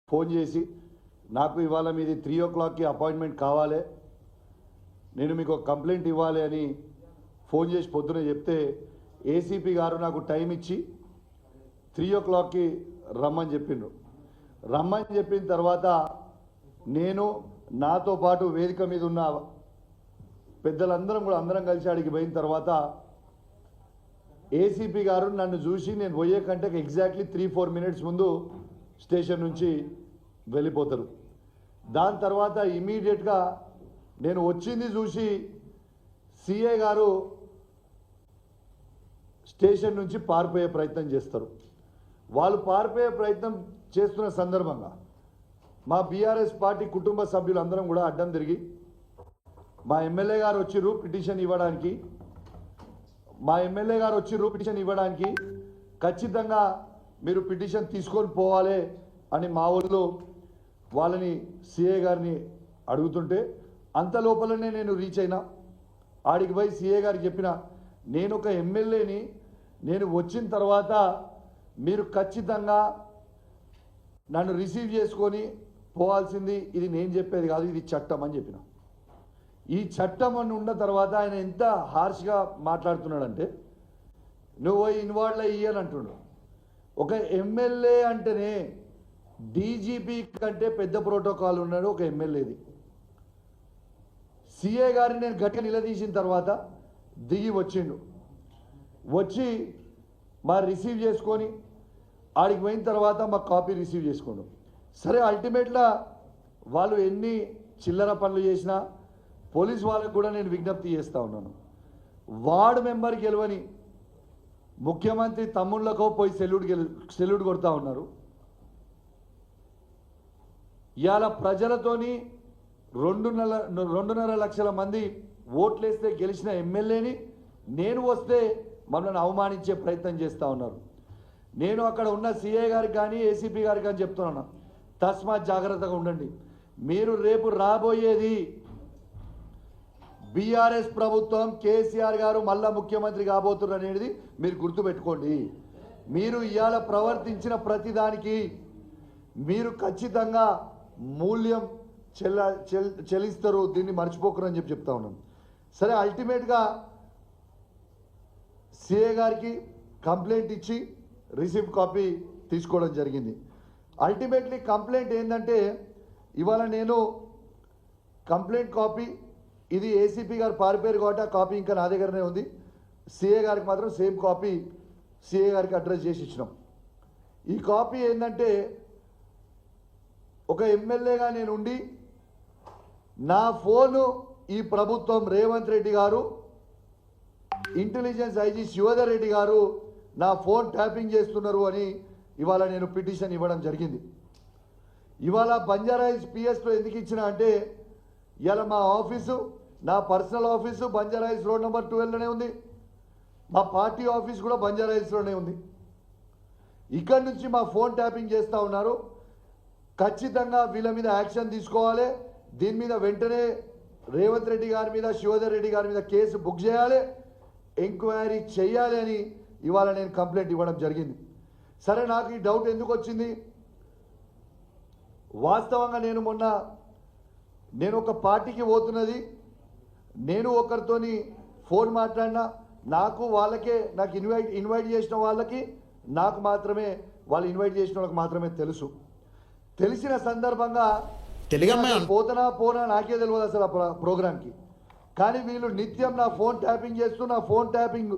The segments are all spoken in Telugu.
ఫోన్ చేసి నాకు ఇవాళ మీది 3 o'clockకి అపాయింట్మెంట్ కావాలి, నేను మీకు ఒక కంప్లైంట్ ఇవ్వాలి అని ఫోన్ చేసి పొద్దున చెప్తే ఏసీపీ గారు నాకు టైం ఇచ్చి 3 o'clockకి రమ్మని చెప్పిండ్రు. రమ్మని చెప్పిన తర్వాత నేను నాతో పాటు వేదిక మీద ఉన్న పెద్దలందరం కూడా అందరం కలిసి అడిగి పోయిన తర్వాత ఏసీపీ గారు నన్ను చూసి నేను పోయే కంటే ఎగ్జాక్ట్లీ 3-4 minutes ముందు స్టేషన్ నుంచి వెళ్ళిపోతారు. దాని తర్వాత ఇమీడియట్గా నేను వచ్చింది చూసి సిఏ గారు స్టేషన్ నుంచి పారిపోయే ప్రయత్నం చేస్తారు. వాళ్ళు పారిపోయే ప్రయత్నం చేస్తున్న సందర్భంగా మా బీఆర్ఎస్ పార్టీ కుటుంబ సభ్యులు అందరం కూడా అడ్డం తిరిగి మా ఎమ్మెల్యే గారు వచ్చిర్రు పిటిషన్ ఇవ్వడానికి, ఖచ్చితంగా మీరు పిటిషన్ తీసుకొని పోవాలి అని మా ఊళ్ళో వాళ్ళని సిఏ గారిని అడుగుతుంటే అంత లోపలనే నేను రీచ్ అయినా. ఆడికి పోయి సిఏ గారికి చెప్పిన, నేను ఒక ఎమ్మెల్యేని, నేను వచ్చిన తర్వాత మీరు ఖచ్చితంగా నన్ను రిసీవ్ చేసుకొని పోవాల్సింది, ఇది నేను చెప్పేది కాదు, ఇది చట్టం అని చెప్పిన. ఈ చట్టం అని ఉన్న తర్వాత ఆయన ఎంత హార్ష్గా మాట్లాడుతున్నాడంటే, నువ్వు ఇన్వాల్వ్ అయ్యని అంటున్నాడు. ఒక ఎమ్మెల్యే అంటేనే డీజీపీ కంటే పెద్ద ప్రోటోకాల్ ఉన్నాడు ఒక ఎమ్మెల్యేది. సిఏ గారిని నేను గట్టిగా నిలదీసిన తర్వాత దిగి వచ్చిండు. వచ్చి మా రిసీవ్ చేసుకొని ఆడికి పోయిన తర్వాత మా కాపీ రిసీవ్ చేసుకోండు. సరే, అల్టిమేట్గా వాళ్ళు ఎన్ని చిల్లర పనులు చేసినా పోలీస్ వాళ్ళకు కూడా నేను విజ్ఞప్తి చేస్తూ ఉన్నాను. వార్డు మెంబర్ గెలవని ముఖ్యమంత్రి తమ్ముళ్ళకో పోయి సెల్యూట్ కొడతా ఉన్నారు. ఇవాళ ప్రజలతోని 2.5 లక్షల మంది ఓట్లేస్తే గెలిచిన ఎమ్మెల్యేని నేను వస్తే మమ్మల్ని అవమానించే ప్రయత్నం చేస్తూ ఉన్నారు. నేను అక్కడ ఉన్న సిఏ గారికి కానీ ఏసీపీ గారికి కానీ చెప్తున్నాను, తస్మాత్ జాగ్రత్తగా ఉండండి. మీరు రేపు రాబోయేది బీఆర్ఎస్ ప్రభుత్వం, కేసీఆర్ గారు మళ్ళా ముఖ్యమంత్రి కాబోతున్నారు అనేది మీరు గుర్తుపెట్టుకోండి. మీరు ఇవాళ ప్రవర్తించిన ప్రతిదానికి మీరు ఖచ్చితంగా మూల్యం చెల్లిస్తారు, దీన్ని మర్చిపోకరని చెప్తా ఉన్నాం. సరే, అల్టిమేట్గా సిఏ గారికి కంప్లైంట్ ఇచ్చి రిసిప్ట్ కాపీ తీసుకోవడం జరిగింది. అల్టిమేట్లీ కంప్లైంట్ ఏంటంటే, ఇవాళ నేను కంప్లైంట్ కాపీ, ఇది ఏసీపీ గారు పారిపోయారు కాబట్టి ఆ కాపీ ఇంకా నా దగ్గరనే ఉంది. సిఏ గారికి మాత్రం సేమ్ కాపీ సిఏ గారికి అడ్రస్ చేసి ఇచ్చినాం. ఈ కాపీ ఏంటంటే, ఒక ఎమ్మెల్యేగా నేను ఉండి నా ఫోను ఈ ప్రభుత్వం రేవంత్ రెడ్డి గారు, ఇంటెలిజెన్స్ ఐజీ శివధర్ రెడ్డి గారు నా ఫోన్ ట్యాపింగ్ చేస్తున్నారు అని ఇవాళ నేను పిటిషన్ ఇవ్వడం జరిగింది. ఇవాళ బంజారాహిల్స్ పిఎస్లో ఎందుకు ఇచ్చిన అంటే, ఇవాళ మా ఆఫీసు, నా personal office Banjara Hills road number 12లోనే ఉంది. మా పార్టీ ఆఫీస్ కూడా బంజారాహిల్స్లోనే ఉంది. ఇక్కడి నుంచి మా ఫోన్ ట్యాపింగ్ చేస్తూ ఉన్నారు. ఖచ్చితంగా వీళ్ళ మీద యాక్షన్ తీసుకోవాలి. దీని మీద వెంటనే రేవంత్ రెడ్డి గారి మీద, శివధర్ రెడ్డి గారి మీద కేసు బుక్ చేయాలి, ఎంక్వైరీ చేయాలి అని ఇవాళ నేను కంప్లైంట్ ఇవ్వడం జరిగింది. సరే, నాకు ఈ డౌట్ ఎందుకు వచ్చింది? వాస్తవంగా నేను ఒక పార్టీకి పోతున్నది, నేను ఒకరితోని ఫోన్ మాట్లాడినా, నాకు ఇన్వైట్ చేసిన వాళ్ళకి నాకు మాత్రమే, వాళ్ళు ఇన్వైట్ చేసిన వాళ్ళకి మాత్రమే తెలిసిన సందర్భంగా పోనా నాకే తెలియదు అసలు ఆ ప్రోగ్రామ్కి. కానీ వీళ్ళు నిత్యం నా ఫోన్ ట్యాపింగ్ చేస్తూ నా ఫోన్ ట్యాపింగ్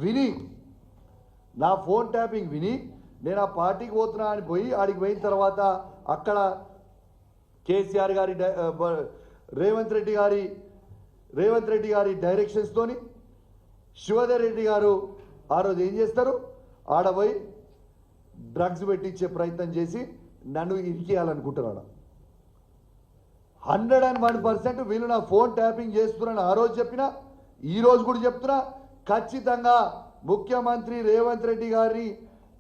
విని నేను ఆ పార్టీకి పోతున్నా అని పోయి ఆడికి పోయిన తర్వాత అక్కడ కేసీఆర్ గారి రేవంత్ రెడ్డి గారి డైరెక్షన్స్తోని శివధర్ రెడ్డి గారు ఆ రోజు ఏం చేస్తారు, ఆడపోయి డ్రగ్స్ పెట్టించే ప్రయత్నం చేసి నన్ను ఇరికేయాలనుకుంటున్నాడు. 101% వీళ్ళు నా ఫోన్ ట్యాపింగ్ చేస్తున్నారని ఆ రోజు చెప్పినా, ఈ రోజు కూడా చెప్తున్నా. ఖచ్చితంగా ముఖ్యమంత్రి రేవంత్ రెడ్డి గారిని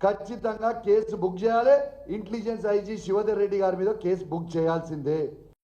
ఖచ్చితంగా కేసు బుక్ చేయాలి. ఇంటెలిజెన్స్ ఐజీ శివధర్ రెడ్డి గారి మీద కేసు బుక్ చేయాల్సిందే.